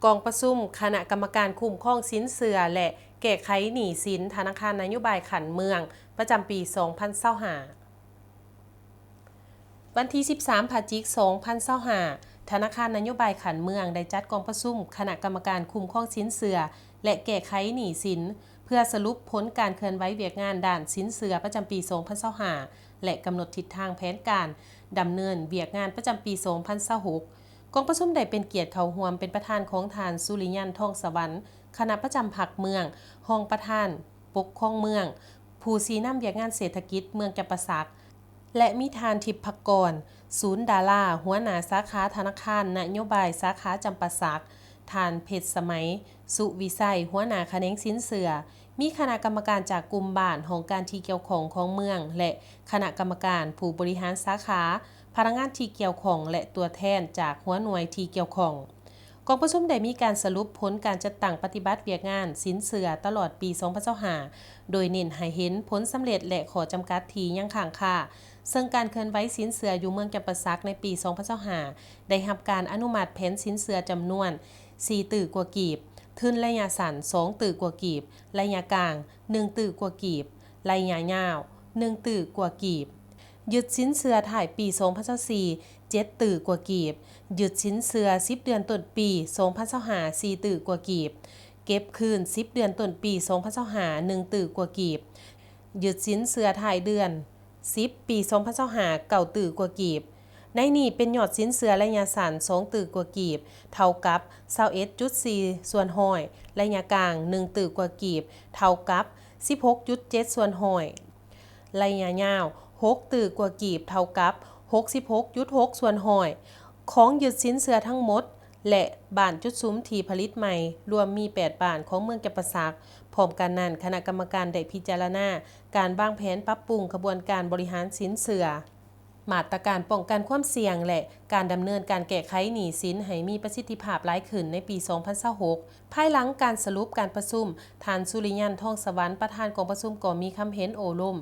กองประชุมคณะกรรมการคุ้มครองสินเชื่อและแก้ไขหนี้สินธนาคารนโยบายขันเมืองประจำปี 2025 วันที่ 13 พฤศจิกายน 2025 ธนาคารนโยบายขันเมืองได้จัดกองประชุมคณะกรรมการคุ้มครองสินเชื่อและแก้ไขหนี้สินเพื่อสรุปผลการเคลื่อนไหวเวียกงานด้านสินเชื่อประจำปี 2025 และกำหนดทิศทางแผนการดำเนินเวียกงานประจำปี 2026 กองประชุมได้เป็นเกียรติเข้าร่วมเป็นประธานของทานสุริยันทองสวรรค์คณะประจำภาคเมืองห้องประธานปกครองเมืองผู้ชี้นำเวียกงานเศรษฐกิจเมืองจำปาสักและมีทานทิพกรศูนย์ดาราหัวหน้าสาขาธนาคารนโยบายสาขาจำปาสักทานเพชรสมัยสุวิไสหัวหน้าแขนงสินเชื่อมีคณะกรรมการจากกลุ่มบ้านของการที่เกี่ยวข้องของเมืองและคณะกรรมการผู้บริหารสาขาพนักงานที่เกี่ยวข้องและตัวแทนจากหัวหน่วยที่เกี่ยวข้องกองประชุมได้มีการสรุปผลการจัดตั้งปฏิบัติเวียกงานสินเชื่อตลอดปี 2025 โดยเน้นให้เห็นผลสำเร็จและข้อจำกัดที่ยังค้างคาซึ่งการเคลื่อนไหวสินเชื่ออยู่เมืองจำปาสักในปี 2025 ได้รับการอนุมัติแผนสินเชื่อจำนวน 4 ตื่อกว่ากีบทุนระยะสั้น 2 ตื่อกว่ากีบระยะกลาง 1 ตื่อกว่ากีบระยะยาว 1 ตื่อกว่ากีบยึดสินเชื่อถ่ายปี 2024 7 ตื่อกว่ากีบยึดสินเชื่อ10 เดือนต้นปี 2025 4 ตื่อกว่ากีบเก็บคืน10 เดือนต้นปี 2025 1 ตื่อกว่ากีบยึดสินเชื่อถ่ายเดือน10 ปี 2025 9 ตื่อกว่ากีบในนี้เป็นยอดสินเชื่อระยะสั้น 2 ตื่อกว่ากีบเท่ากับ 21.4 ส่วนห้อยระยะกลาง 1 ตื่อกว่ากีบเท่ากับ 16.7 ส่วนห้อยระยะยาว 6 ตื่อกว่ากีบเท่ากับ 66.6 ส่วนห้อยของยึดสินเชื่อทั้งหมดและบ้านจุดซุ้มที่ผลิตใหม่รวมมี 8 บ้านของเมืองจำปาสักพร้อมกันนั้นคณะกรรมการได้พิจารณาการวางแผนปรับปรุงกระบวนการบริหารสินเชื่อมาตรการป้องกันความเสี่ยงและการดำเนินการแก้ไขหนี้สินให้มีประสิทธิภาพหลายขึ้นในปี 2026 ภายหลังการสรุปการประชุมทานสุริยันทองสวรรค์ประธานกองประชุมก็มีคำเห็นโอลม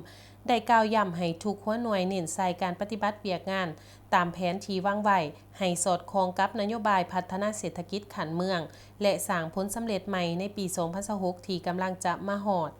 ได้กล่าวย้ำให้ทุกหัวหน่วยเน้นใส่การปฏิบัติเวียกงานตามแผนที่วางไว้ให้สอดคล้องกับนโยบายพัฒนาเศรษฐกิจขันเมืองและสร้างผลสำเร็จใหม่ในปี 2026 ที่กำลังจะมาฮอด